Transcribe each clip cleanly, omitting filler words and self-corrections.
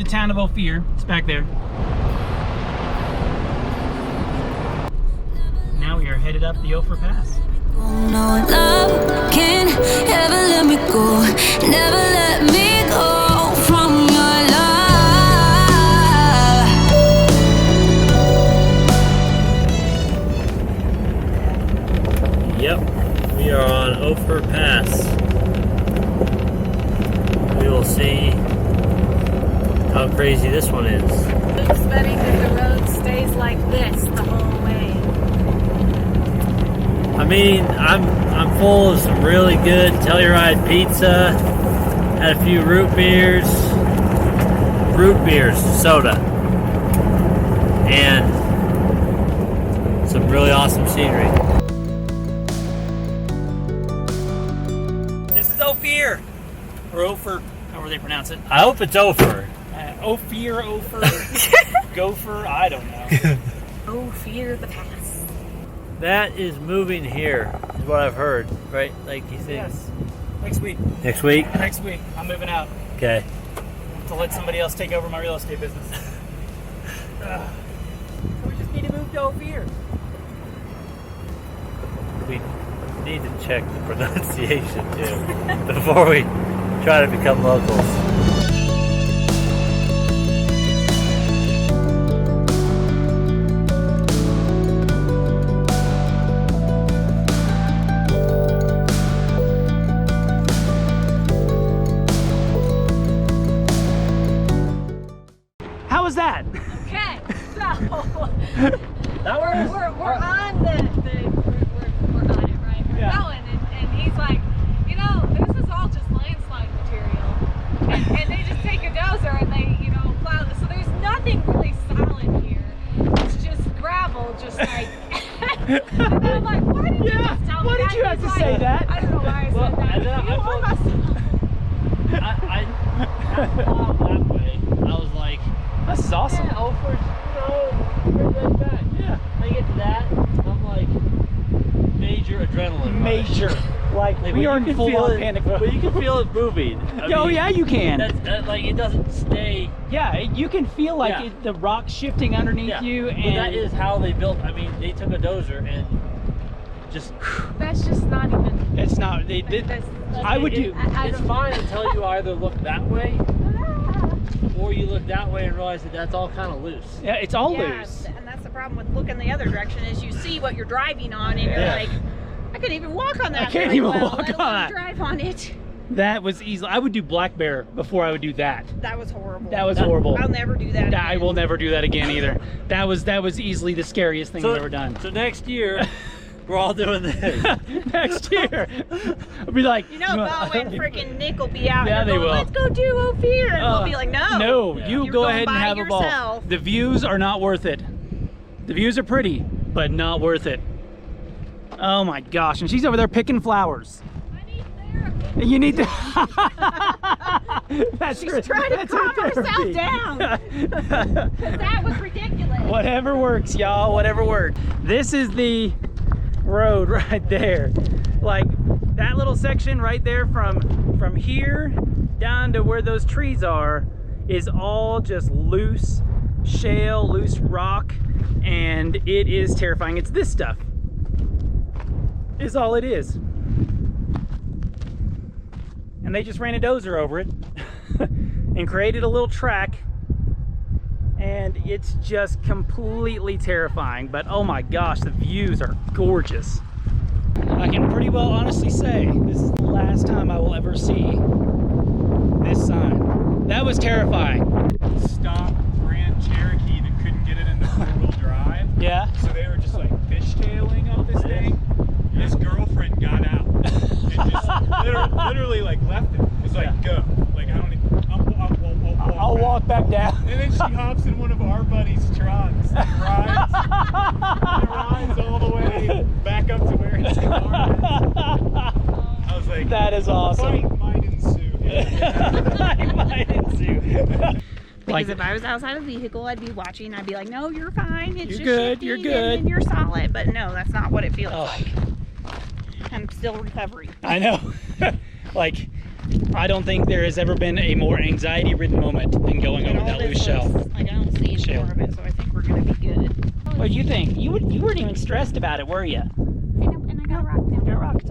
the town of Ophir. It's back there. Now we are headed up the Ophir Pass. No love can ever let me go. Never let me go from your love. Yep, we are on Ophir Pass. We will see how crazy this one is. It's funny because the road stays like this the whole way. I mean, I'm full of some really good Telluride pizza. Had a few root beers, soda, and some really awesome scenery. This is Ophir, or Ophir, however they pronounce it. I hope it's Ophir. Ophir, Gopher, I don't know. Ophir the Pass. That is moving here, is what I've heard, right? Like you think? Yes. Next week. Next week? Next week. I'm moving out. Okay. To let somebody else take over my real estate business. So we just need to move to Ophir. We need to check the pronunciation too before we try to become locals. How was that? Okay, so That we're on we're on it, right? We're Yeah. going, and he's like, you know, this is all just landslide material, and they just take a dozer and they, you know, plow this. So there's nothing really solid here. It's just gravel, just like. And I'm like, why did you just tell me why did that? you have He's to like, say that? I don't know why I said that. and then You I are my son. that way. I was like, This is awesome. yeah, Ophir's, right back. Yeah. I get to that, I'm like, major adrenaline rush. Major. Like we when are you in can full feel on it, panic mode. But you can feel it moving. Oh yeah, you can. That's like it doesn't stay. Yeah, you can feel like Yeah. the rock shifting underneath Yeah. you, But and that is how they built. I mean, they took a dozer and just. That's just not even. it's not. I would do. It's fine until you either look that way or you look that way and realize that that's all kind of loose. Yeah, it's all Yeah, loose. and that's the problem with looking the other direction is you see what you're driving on, and you're Yeah. like, I couldn't even walk on that. I can't very even well, walk let alone on that. drive on it. That was easy. I would do black bear before I would do that. That was horrible. That was horrible. I'll never do that. I again. will never do that again either. That was easily the scariest thing I've ever done. So next year, we're all doing this. Next year, I'll be like, You know, Bo and freaking Nick will be out. Yeah, here they going, will. Let's go do Ophir, and we'll be like, no. No, Yeah. you You're go going ahead and by have a ball. yourself. The views are not worth it. The views are pretty, but not worth it. Oh my gosh, and she's over there picking flowers. I need therapy. You need to. That's She's her, trying to that's her calm herself therapy. down. Because that was ridiculous. Whatever works, y'all. Whatever works. This is the road right there. Like that little section right there from here down to where those trees are is all just loose shale, loose rock, and it is terrifying. It's this stuff. Is all it is. And they just ran a dozer over it and created a little track, and it's just completely terrifying. But oh my gosh, the views are gorgeous. I can pretty well honestly say this is the last time I will ever see this sign. That was terrifying. Stopped Grand Cherokee that couldn't get it in the four-wheel drive. Yeah. So they were just like fishtailing up this thing. His girlfriend got out and just literally like left him. It's like, go. Like, I don't even, I'll walk back down. And then she hops in one of our buddies' trucks and rides all the way back up to where his car is. I was like, That is awesome. Fight might ensue. Might ensue. Because if I was outside of the vehicle, I'd be watching. I'd be like, "No, you're fine. It's You're just good, shifting you're good." and you're solid." But no, that's not what it feels Oh. like. I'm still recovering. I know. Like I don't think there has ever been a more anxiety-ridden moment than going over that loose shell. Like, I don't see any more of it, so I think we're gonna be good. What do you think? You weren't even stressed about it, were you? And I got rock now. Got rocked.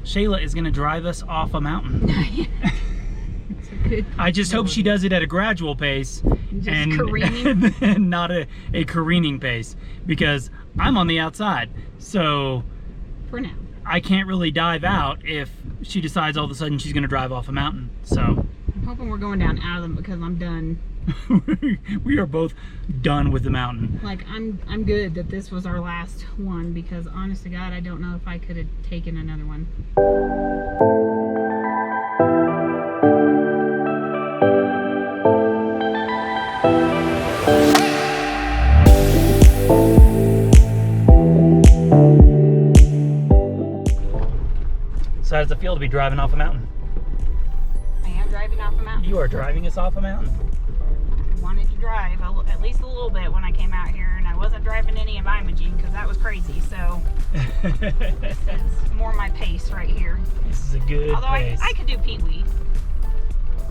Shayla is gonna drive us off a mountain. I just hope she does it at a gradual pace and careening. and not a careening pace, because I'm on the outside, so For now. I can't really dive out if she decides all of a sudden she's gonna drive off a mountain. So I'm hoping we're going down out of them because I'm done. we are both done with the mountain. Like, I'm good that this was our last one, because honest to God, I don't know if I could have taken another one. So how does it feel to be driving off a mountain? I am driving off a mountain. You are driving us off a mountain. I wanted to drive at least a little bit when I came out here, and I wasn't driving any of Imogene because that was crazy. So this is more my pace right here. This is a good Although pace. I could do Pee-wee.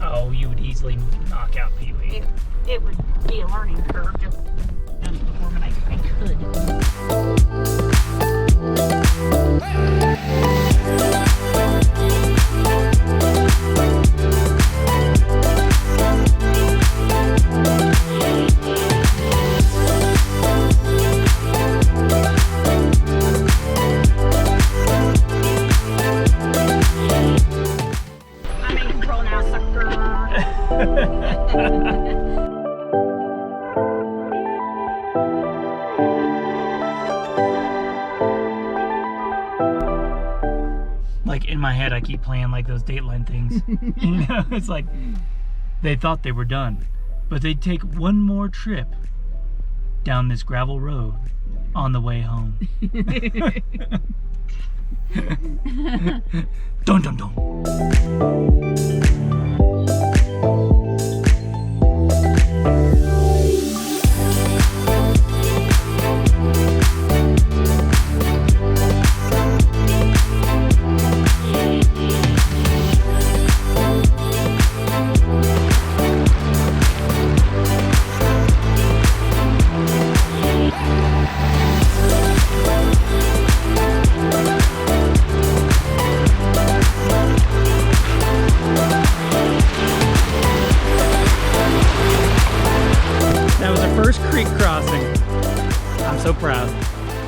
Oh, you would easily knock out Pee-wee. It would be a learning curve. Just done it before, but I could. I'm in control now, sucker. Like, in my head, I keep playing like those Dateline things. You know, it's like they thought they were done, but they'd take one more trip down this gravel road on the way home. Dun dun dun. That was our first creek crossing. I'm so proud.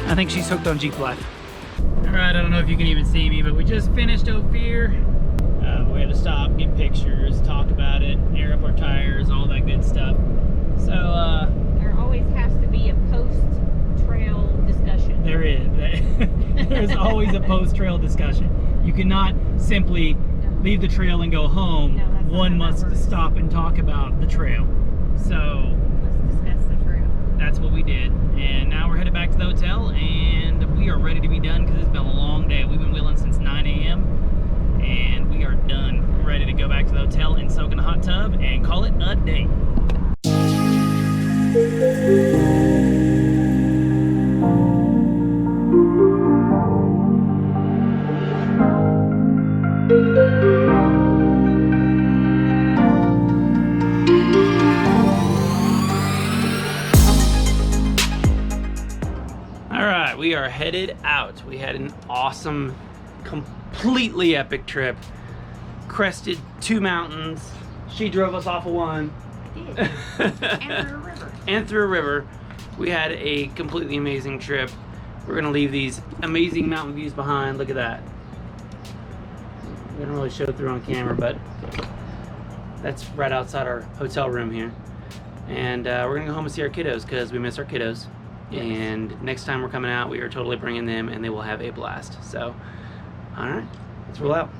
I think she's hooked on Jeep life. All right, I don't know if you can even see me, but we just finished Ophir. We had to stop, get pictures, talk about it, air up our tires, all that good stuff. So There always has to be a post-trail discussion. there is. There's always a post-trail discussion. You cannot simply leave the trail and go home. No, that's not One how that must works. stop and talk about the trail. So Let's discuss the trail. that's what we did, and now we're headed back to the hotel, and we are ready to be done because it's been a long day. We've been wheeling since 9 a.m. and we are done. We're ready to go back to the hotel and soak in a hot tub and call it a day. All right, we are headed out. We had an awesome, completely epic trip. Crested 2 mountains. She drove us off of one. I did. And through a river. And through a river. We had a completely amazing trip. We're gonna leave these amazing mountain views behind. Look at that. We don't really show through on camera, but that's right outside our hotel room here. And we're gonna go home and see our kiddos because we miss our kiddos. Yes. And next time we're coming out, we are totally bringing them, and they will have a blast. So, all right, let's roll out.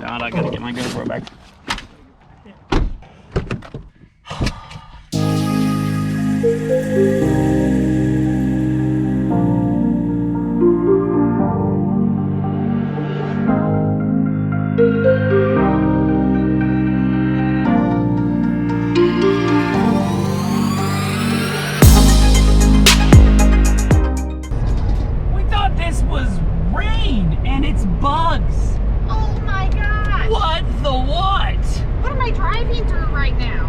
God, I gotta get my GoPro back. right now.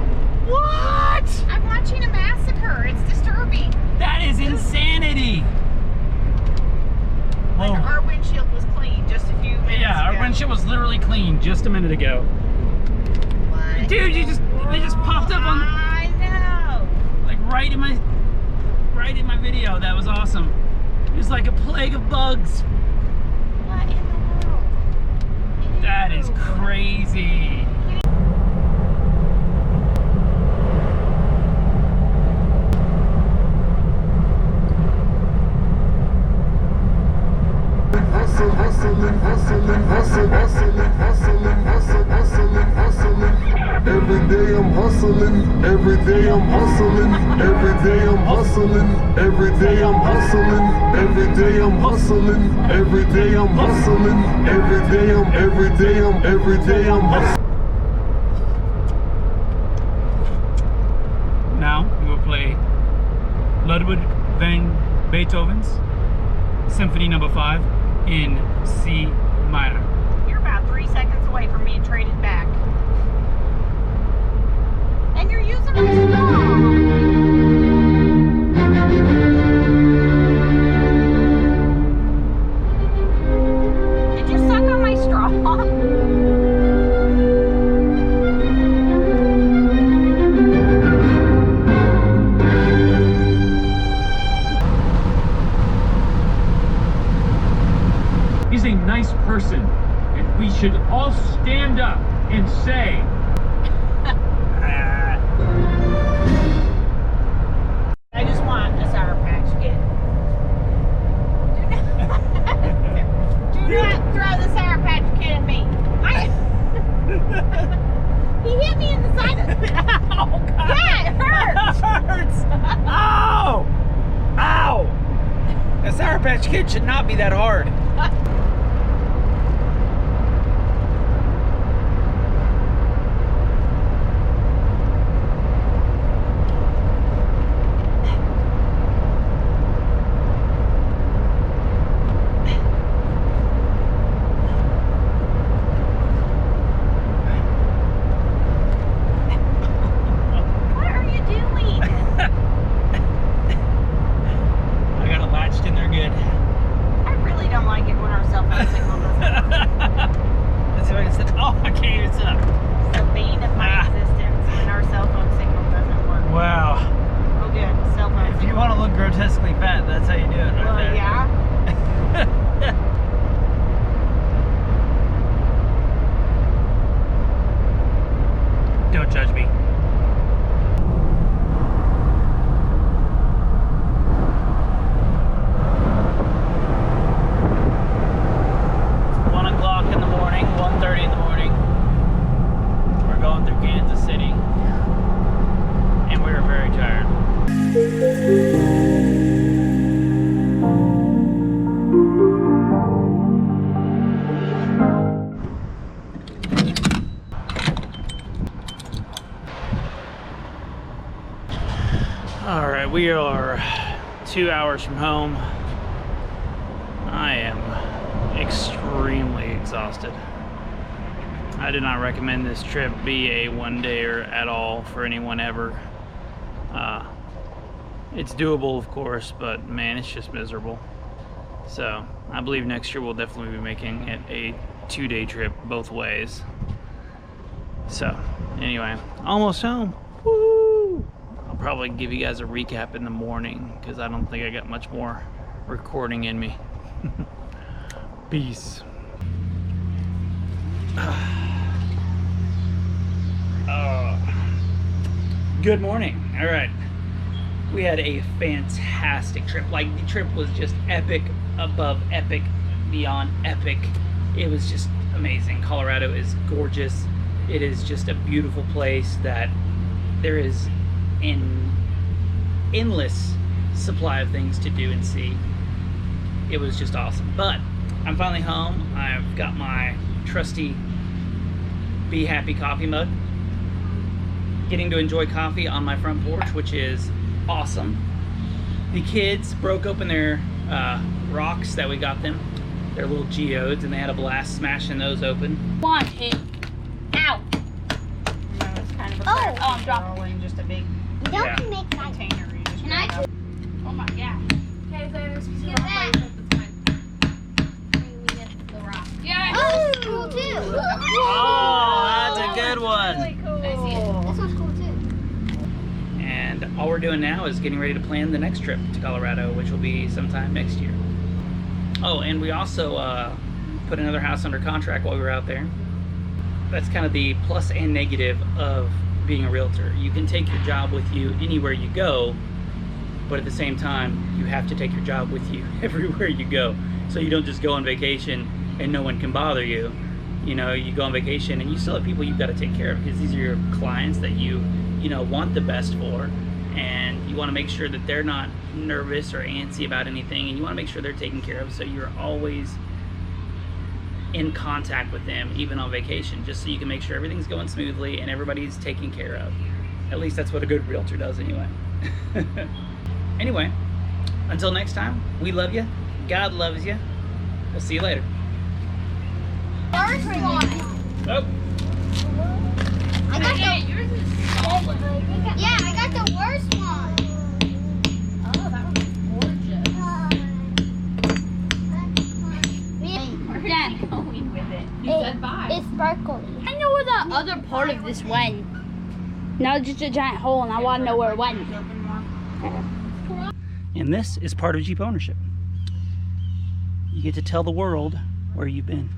What? I'm watching a massacre. It's disturbing. That is insanity. Like our windshield was clean just a few minutes Yeah, our ago. windshield was literally clean just a minute ago. What? Dude, they just popped up on I know. like right in my video. That was awesome. It was like a plague of bugs. What in the world? That is crazy. Every day I'm hustling, every day I'm hustling, every day I'm hustling, every day I'm hustling, every day I'm hustling, every day I'm hustling, every day I'm hustling. Now we will play Ludwig van Beethoven's Symphony No. 5 in C minor. You're about 3 seconds away from being traded back. And you're using my straw. Did you suck on my straw? He's a nice person, and we should all stand up and say, I just want a Sour Patch Kid. Do not throw the Sour Patch Kid at me. He hit me in the side of the Oh God! Yeah, it hurts. That hurts! Ow! Ow! A Sour Patch Kid should not be that hard. What are you doing? I got it latched in there good. I really don't like it when our cell phone signal doesn't work. Let's see if I can sit. Oh, I can't even sit up. It's the bane of my existence when our cell phone signal doesn't work. Wow. Oh good, cell phone If you signal. want to look grotesquely fat, that's how you do it right Well, there. yeah. Don't judge me. It's 1 o'clock in the morning, 1:30 in the morning. We're going through Kansas City. And we are very tired. All right, we are 2 hours from home. I am extremely exhausted. I do not recommend this trip be a one-dayer at all for anyone ever. It's doable, of course, but man, it's just miserable. So I believe next year we'll definitely be making it a 2-day trip both ways. So anyway, almost home. Woo! I'll probably give you guys a recap in the morning because I don't think I got much more recording in me. Peace. Good morning. All right. We had a fantastic trip. Like, the trip was just epic, above epic, beyond epic. It was just amazing. Colorado is gorgeous. It is just a beautiful place that there is an endless supply of things to do and see. It was just awesome. But I'm finally home. I've got my trusty Be Happy coffee mug. Getting to enjoy coffee on my front porch, which is awesome. The kids broke open their rocks that we got them, their little geodes, and they had a blast smashing those open. Want it out. No, it's kind of prepared Oh, things are all in just a big You Yeah. can make that. container. You just Can I grab it. Oh my gosh. Okay, so there's Get that. Yeah. Oh, this is cool too. Oh, that's a good one. Really cool. This one's cool too. And all we're doing now is getting ready to plan the next trip to Colorado, which will be sometime next year. Oh, and we also put another house under contract while we were out there. That's kind of the plus and negative of being a realtor. You can take your job with you anywhere you go, but at the same time, you have to take your job with you everywhere you go. So you don't just go on vacation and no one can bother you. You know, you go on vacation and you still have people you've got to take care of, because these are your clients that you know, want the best for, and you want to make sure that they're not nervous or antsy about anything, and you want to make sure they're taken care of, so you're always in contact with them, even on vacation, just so you can make sure everything's going smoothly and everybody's taken care of. At least that's what a good realtor does anyway. Anyway, until next time, we love you. God loves you. We'll see you later. First one. Oh. I got the. Yours is yeah, I got the worst one. Oh, that was gorgeous. Dad, Going with it. You said bye. it's sparkly. I know where the other part of this went. Now it's just a giant hole, and I want to know where it went. And this is part of Jeep ownership. You get to tell the world where you've been.